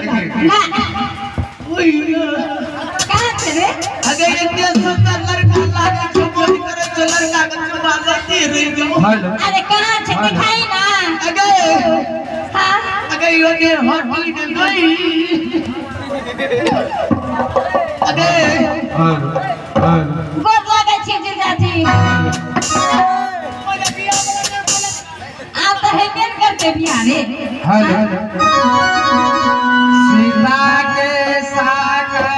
ना ओय का रे अगे इतने सुंदर लड़का लागे छोकरी करे तो लड़का के बाजा दे रे हेलो अरे कहां से दिखाई ना अगे हां अगे यो ने होटल के गई अगे हेलो गोद लागे छी जीजाजी आप तो हेल्प करते बिया रे हेलो सीता के सागर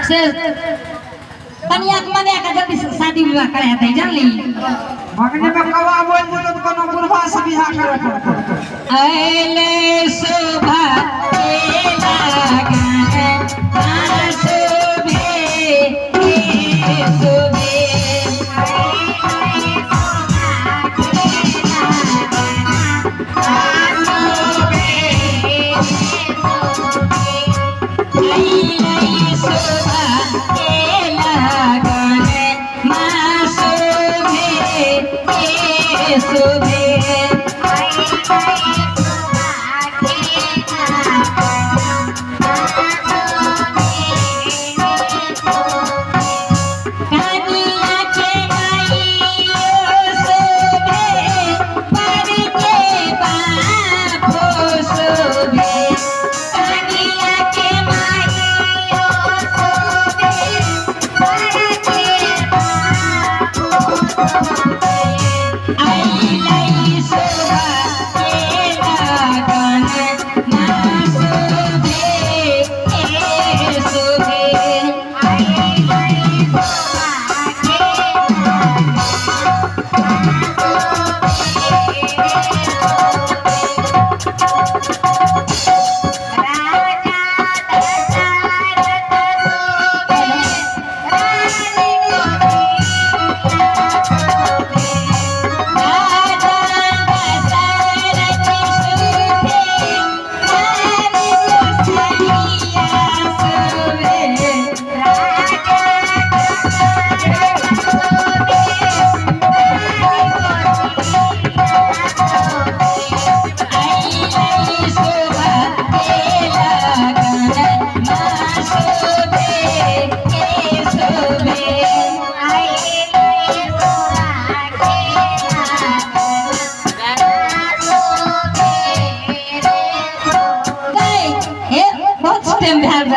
से कन्या के मने का जल्दी से शादी विवाह करे दे जानली भगने में कवा बोल दे तो कोनो बुढ़वा से बियाह करे पड़तो आइले शोभा के लागे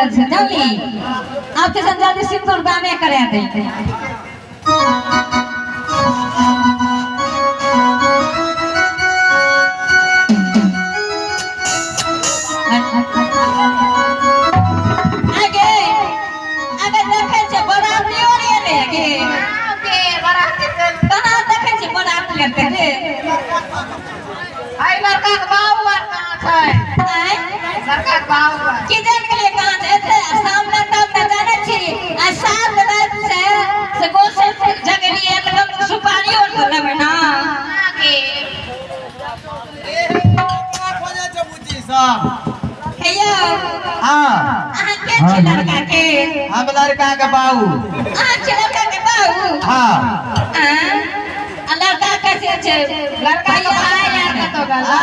घर से जल्दी आपके संग जल्दी सिंदूर दाने करे दे आगे आगे देखे छे बराती और ये ले आगे ओके बराती चल कहां देखे छे बराती लेते रे आई लड़का के बाबू आर कहां छै आय लड़का के बाबू की जान के लिए कहां जाते सामने तब न जाने छी आ साथ रात से गोसे जगली एकदम सुपारी और तो लेबे ना आगे खोजे छै बुच्ची सब हेयो हां अहाँ के छी लड़का के हम लड़का के बाऊ अहाँ छी लड़का के बाबू हां लड़का कैसे छे लड़का के भाई यार के तो गला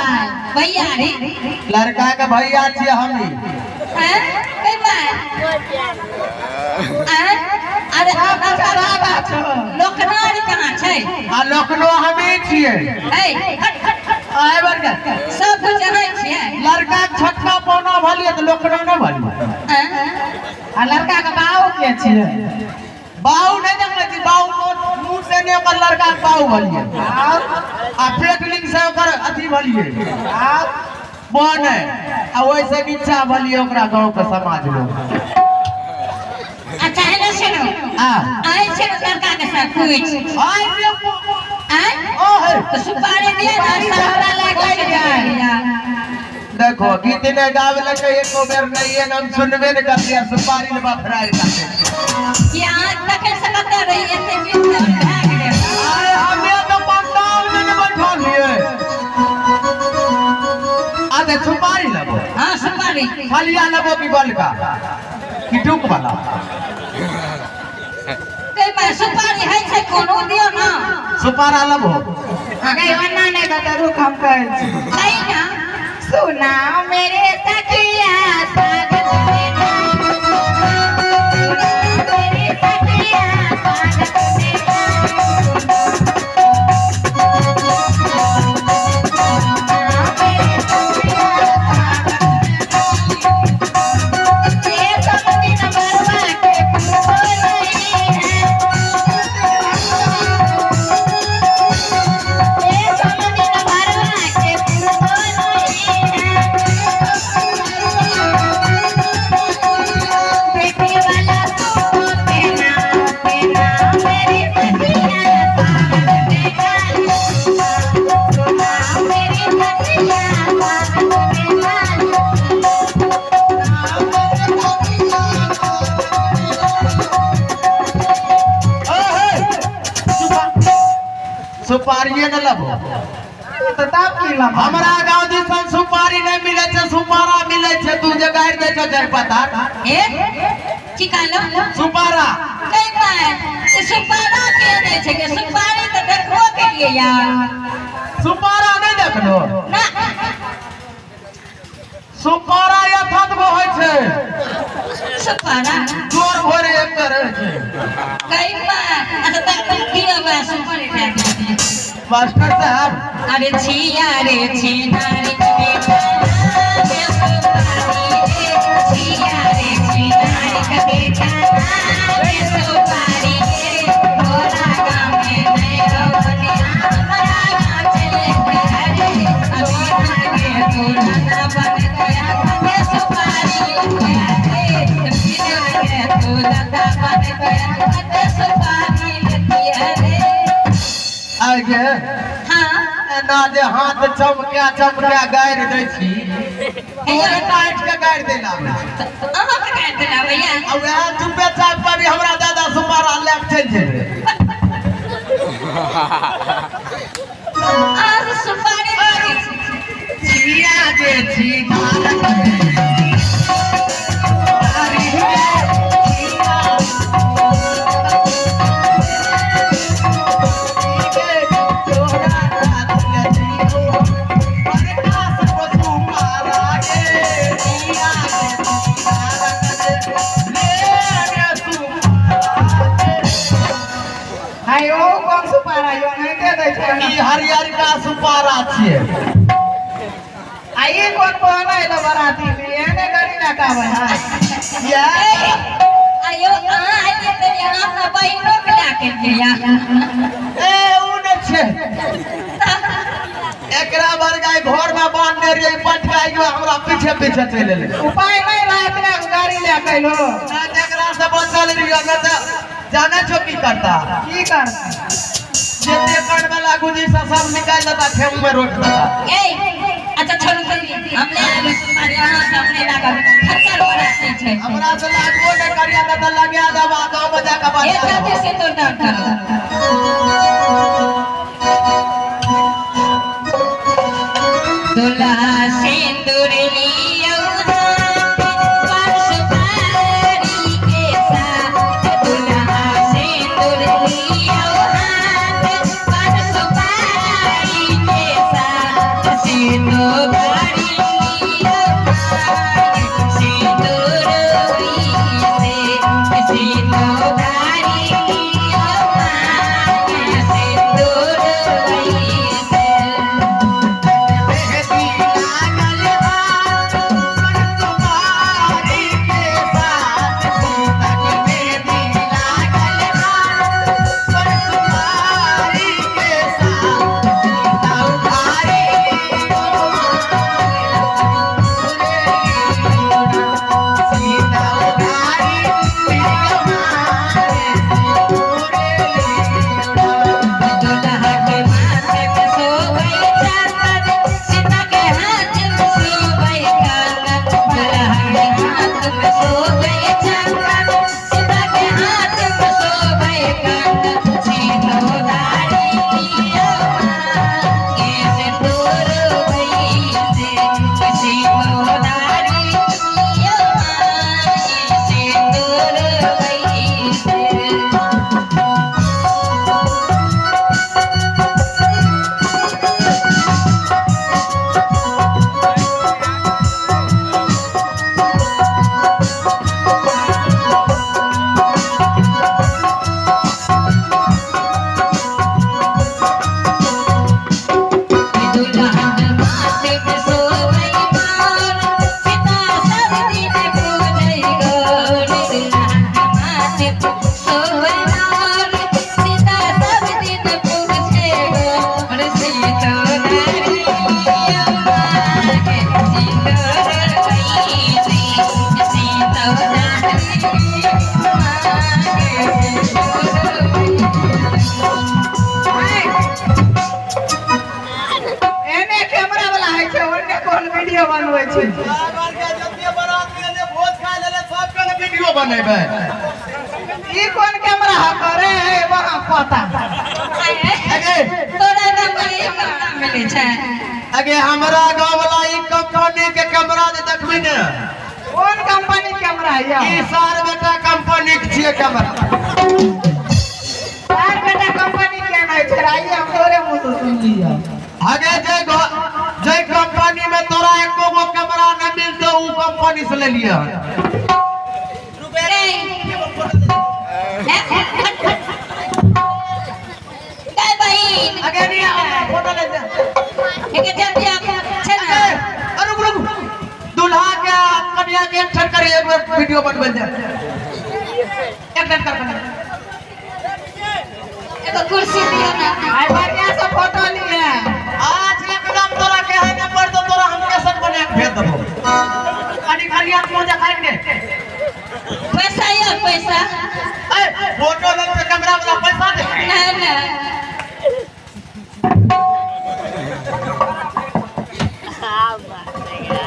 भैया रे लड़का के भैया छियै हमी हैं कई बार अरे अच्छा बाबा छो लोकनारी कहाँ छै आ लखनऊ हमी छियै ए आए बरका सब कुछ जानै छियै लड़का के छक्का पौना भलिए त लखनऊ न भलिए आ लड़का के बाबू के छियै बाऊ नहीं देखले छी बाऊ मुंह से ने ओकर लड़का के बाऊ भलिए आ पेट लिंग से ओकर अथी भलिए बने आ ओइसे नीचा भलिए ओकरा गांव के समाज लोग अच्छा है ना सुनो आए छे लड़का के साथ कुछ आइ रे आए ओहे तो सुपारी दिया ना सारा लगा जाए देखो गीत ने गावे लगे एको बेर नहीं है हम सुनबे न करते सुपारी लेबा फ्राई करते कि आज तक सकत रही ऐसे गीत और भाग रे आए हमें तो पंडाल में न बैठा लिए आधे सुपारी लेबो हां सुपारी फलिया लेबो की बलका की टुक वाला कई बार सुपारी है से कोनो दियो ना सुपारा लेबो आगे वन्ना नहीं तो रुक हम कर नहीं ना सुना मेरे सखिया स्वागत में मेरे सखिया स्वागत ये सब दिन बरवा के फूल नहीं है ये सब दिन बरवा के फूल नहीं है बेटी वाला तू तेना तेना मेरी सखिया स्वागत में सुना मेरी सखिया स्वागत में सुपारिये न लेबो तो तब की लम्बा हमरा गांव दिसन सुपारी नहीं मिले छे सुपारा मिले छे तू जे गाड़ दे छे जर पता ए चिकालो सुपारा कई बार ये सुपारा के नहीं छे के सुपारी तो देखो के लिए यार सुपारा नहीं देखलो ना सुपारा यथार्थ गो होय छे सुपारा जोर भोरे एक करे छे कई बार अच्छा तक की बा सुपारी दे मास्टर साहब अरे छिया रे छिनारी बेटा के सुपारी रे छिया रे छिनारी का बेटा के सुपारी रे तोरा गाँव में नहीं रवनी हमारा गाँव चले रे अभी आगे तोरा ना बन गया के सुपारी रे फिर आगे तोरा ना बन गया के सुपारी रे आगे हाँ ना जे हाथ चमका गाड़ दे छी ओए टाइट के गाड़ देला अहाँ के कहते ना भैया अब वह चुपे चाप पर भी हमरा दादा सुपारा ले के चल जेबे आज सुपारी मांगे छिया जे छी नारक हाय ओ कौन सुपारा यो नहीं दे दे छै ई हरियर का सुपारा छियै आइए कौन कहला है बराती में एने गरी बिना का बना या आयो आइए तो यहाँ का बहनों के लाके दिया ए उ न छे एकरा बर गाय घर में बांध दे रे पटकाई के हमरा पीछे पीछे चले ले उपाय नहीं रात में गाड़ी ले कैलो एकरा से बचल रहियो न त जाने छो की करता की कर जेते कण में लागू जी सब निकाल देता ठेम में रोक देता ए अच्छा छोड़ दे हमने आगे तुम्हारे यहाँ सामने लगा खर्चा बनाते छे हमरा से लागो न करिया त लगे दबा गांव बजा का बात एक साथ से तो डर दुल्हा सिंदूर लियो परसुपारी के साथ दुल्हा सिंदूर लियो परसुपारी के साथ सिंदूर भरी लियो सिंदूर से सिंदूर भरी लियो सिंदूर से दुल्हा के माथे पे सोवई चांद सीता के हाथ में सोवई कांगन दुल्हा के हाथ में सोवई चांद सीता के हाथ में सोवई कांगन सीनो दारी लियो कैसे दूर वही से सीनो दारी लियो कैसे दूर वही से दुल्हन माथे पे सोवई मोर सीता सब दिन पूजई गोर दुल्हन माथे पे सोवई मोर सीता सब दिन पूजई गोर सीता नारी अम्मा के सिंदूर वही सीता नारी अम्मा के एने कैमरा वाला है छे ओने कोन वीडियो बनवे छे वीडियो बनेबे ई कोन कैमरा है करे है वहां पता अगे तोरा नंबर एक मिले छै अगे हमरा गांव वाला ई कंपनी के कैमरा जे देखबी ने कोन कंपनी कैमरा है या ई सार बेटा कंपनी के छिए कैमरा यार बेटा कंपनी के नहीं छै आइए हम तोरे मुंह से सुन लिया आगे जे कंपनी में तोरा एको गो कैमरा न मिलतो उ कंपनी से ले लिया काय बहिन आगे नहीं फोटो ले जा एके जल्दी आ छै ना रुक रुक दूल्हा के कन्या के एक्शन करे एक बार वीडियो बनबे दे एक्शन कर बना एगो कुर्सी दियो ना आई बढ़िया से फोटो लिए आज एकदम तोरा के है नंबर तो तोरा हम कैसे बना के भेज देबो खाली खाली आप मजा खाएंगे पैसा या पैसा ए फोटो ले के कैमरा वाला पैसा दे ना ना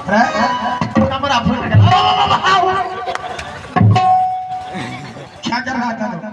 कैमरा फुल गया क्या कर रहा था